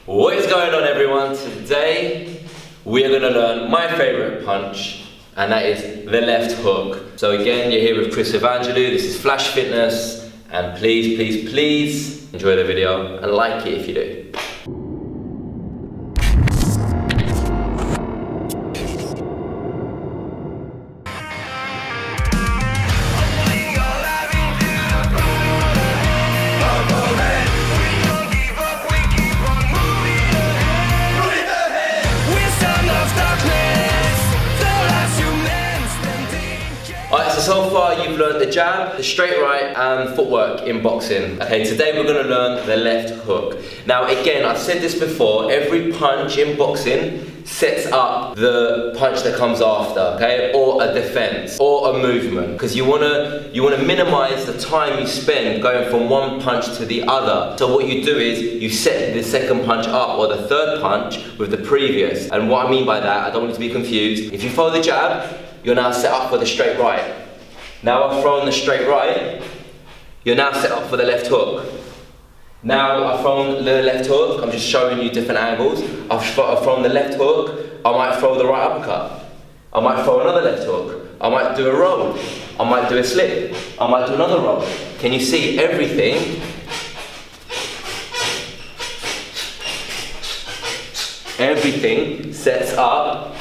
What is going on, everyone? Today we are going to learn my favourite punch, and that is the left hook. So again, you're here with Chris Evangelou. This is Flash Fitness, and please enjoy the video and like it if you do. So far you've learned the jab, the straight right and footwork in boxing. Okay, today we're going to learn the left hook. Now again, I've said this before, every punch in boxing sets up the punch that comes after, okay? Or a defense, or a movement. Because you wanna minimize the time you spend going from one punch to the other. So what you do is, you set the second punch up, or the third punch, with the previous. And what I mean by that, I don't want you to be confused. If you follow the jab, you're now set up for the straight right. Now I've thrown the straight right, you're now set up for the left hook. Now I've thrown the left hook, I'm just showing you different angles. I've thrown the left hook, I might throw the right uppercut. I might throw another left hook. I might do a roll. I might do a slip. I might do another roll. Can you see everything? Everything sets up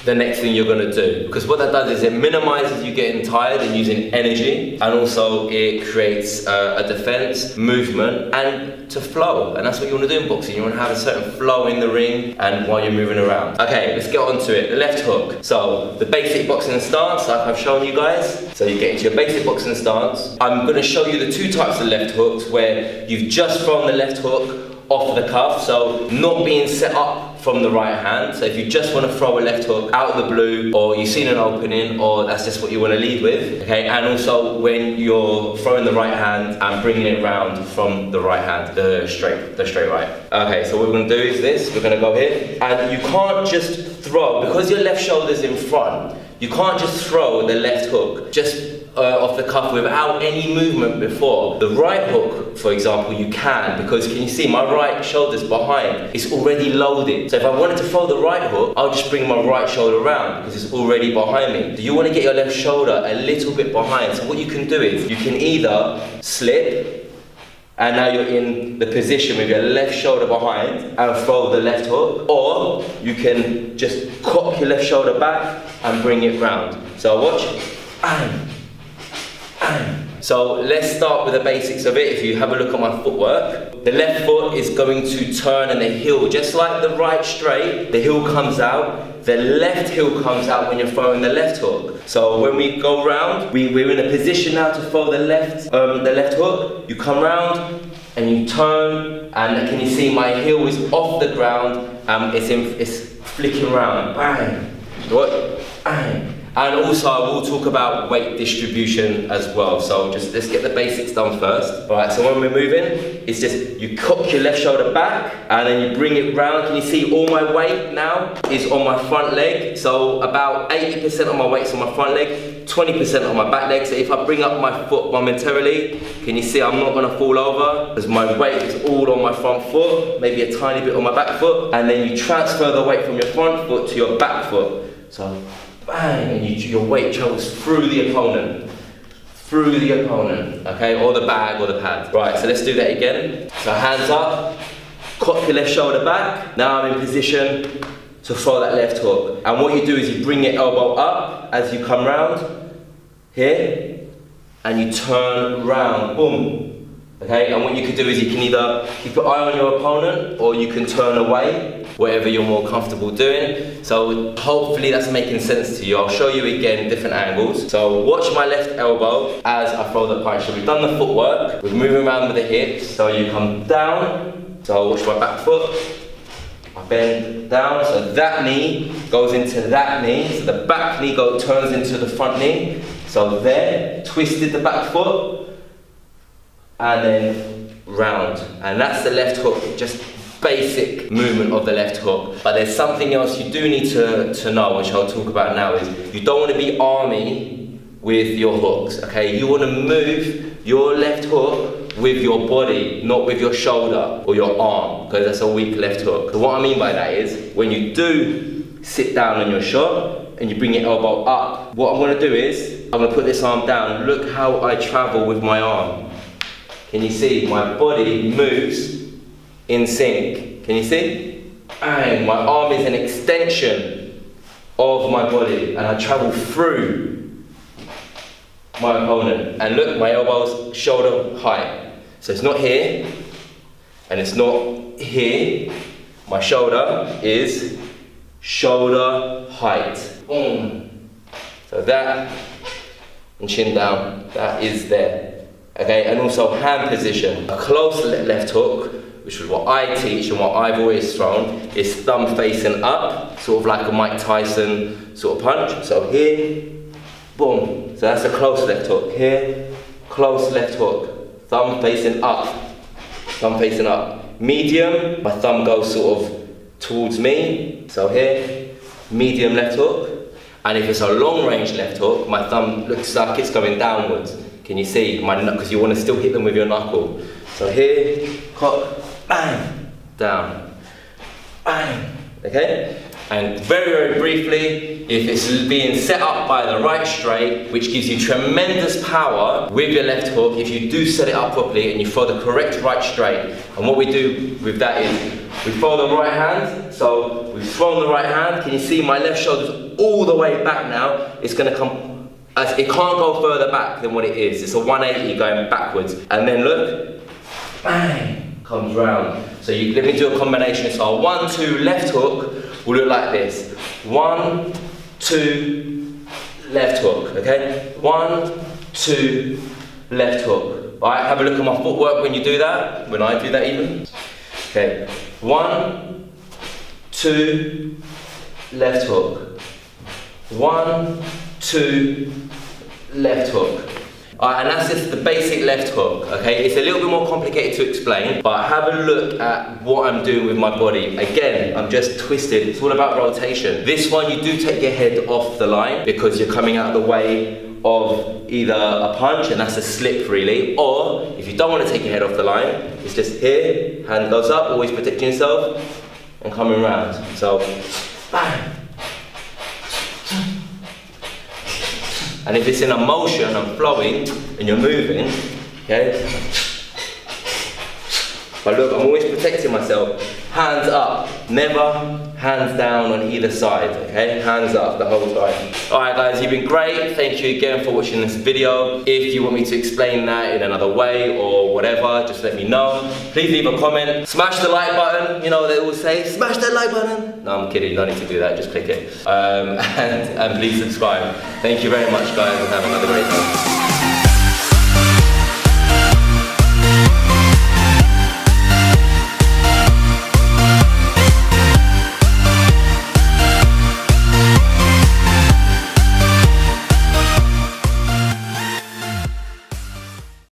the next thing you're going to do, because what that does is it minimizes you getting tired and using energy, and also it creates a defense, movement, and to flow. And that's what you want to do in boxing. You want to have a certain flow in the ring and while you're moving around. Okay, let's get on to it. The left hook. So the basic boxing stance, like I've shown you guys. So you get into your basic boxing stance. I'm going to show you the two types of left hooks where you've just thrown the left hook off the cuff, so not being set up from the right hand. So if you just want to throw a left hook out of the blue, or you've seen an opening, or that's just what you want to lead with, okay? And also when you're throwing the right hand and bringing it round from the right hand, the straight right. Okay, so what we're going to do is this. We're going to go here, and you can't just throw, because your left shoulder's in front, you can't just throw the left hook just off the cuff without any movement before. The right hook, for example, you can, because can you see my right shoulder's behind? It's already loaded. So if I wanted to throw the right hook, I'll just bring my right shoulder around because it's already behind me. Do you want to get your left shoulder a little bit behind? So what you can do is, you can either slip, and now you're in the position with your left shoulder behind and throw the left hook, or you can just cock your left shoulder back and bring it round. So watch. So let's start with the basics of it. If you have a look at my footwork, the left foot is going to turn and the heel, just like the right straight, the heel comes out, the left heel comes out when you're throwing the left hook. So when we go round, we're in a position now to throw the left hook. You come round and you turn, and can you see my heel is off the ground, it's flicking round, bang, what, bang. And also I will talk about weight distribution as well. So just let's get the basics done first. All right, so when we're moving, it's just you cock your left shoulder back and then you bring it round. Can you see all my weight now is on my front leg? So about 80% of my weight's on my front leg, 20% on my back leg. So if I bring up my foot momentarily, can you see I'm not gonna fall over because my weight is all on my front foot, maybe a tiny bit on my back foot. And then you transfer the weight from your front foot to your back foot. So bang, and your weight travels through the opponent, okay, or the bag or the pad. Right, so let's do that again. So hands up, cock your left shoulder back. Now I'm in position to throw that left hook. And what you do is you bring your elbow up as you come round, here, and you turn round, boom. Okay, and what you can do is you can either keep your eye on your opponent, or you can turn away, whatever you're more comfortable doing. So hopefully that's making sense to you. I'll show you again different angles. So watch my left elbow as I throw the punch. So we've done the footwork, we're moving around with the hips. So you come down, so watch my back foot. I bend down, so that knee goes into that knee. So the back knee turns into the front knee. So there, twisted the back foot, and then round. And that's the left hook, just basic movement of the left hook. But there's something else you do need to know, which I'll talk about now, is you don't want to be army with your hooks, okay? You want to move your left hook with your body, not with your shoulder or your arm, because that's a weak left hook. So what I mean by that is, when you do sit down on your shot and you bring your elbow up, what I'm gonna do is, I'm gonna put this arm down. Look how I travel with my arm. Can you see? My body moves in sync. Can you see? And my arm is an extension of my body, and I travel through my opponent. And look, my elbow's shoulder height. So it's not here, and it's not here. My shoulder is shoulder height. Boom. So that, and chin down, that is there. Okay, and also hand position. A close left hook, which is what I teach and what I've always thrown, is thumb facing up, sort of like a Mike Tyson sort of punch. So here, boom. So that's a close left hook. Here, close left hook. Thumb facing up. Thumb facing up. Medium, my thumb goes sort of towards me. So here, medium left hook. And if it's a long range left hook, my thumb looks like it's going downwards. Can you see? Because you want to still hit them with your knuckle. So here, cock, bang, down, bang, okay? And very, very briefly, if it's being set up by the right straight, which gives you tremendous power with your left hook, if you do set it up properly and you throw the correct right straight. And what we do with that is, we throw the right hand, so we've thrown the right hand. Can you see my left shoulder's all the way back now? It's gonna come, as it can't go further back than what it is. It's a 180 going backwards. And then look, bang, comes round. So let me do a combination. So 1, 2, left hook will look like this. 1, 2, left hook, okay? 1, 2, left hook. All right, have a look at my footwork when you do that, when I do that even. Okay, 1, 2, left hook. 1, 2, left hook. Alright, and that's just the basic left hook, okay? It's a little bit more complicated to explain, but have a look at what I'm doing with my body. Again, I'm just twisted. It's all about rotation. This one, you do take your head off the line because you're coming out of the way of either a punch, and that's a slip really, or if you don't want to take your head off the line, it's just here, hand goes up, always protecting yourself, and coming round. So, bang. And if it's in a motion and flowing, and you're moving, okay? But look, I'm always protecting myself. Hands up, never hands down on either side, okay? Hands up the whole time. All right guys, you've been great. Thank you again for watching this video. If you want me to explain that in another way or whatever, just let me know. Please leave a comment. Smash the like button. You know what they always say, smash that like button. No, I'm kidding, you don't need to do that, just click it. And please subscribe. Thank you very much guys, and have another great time.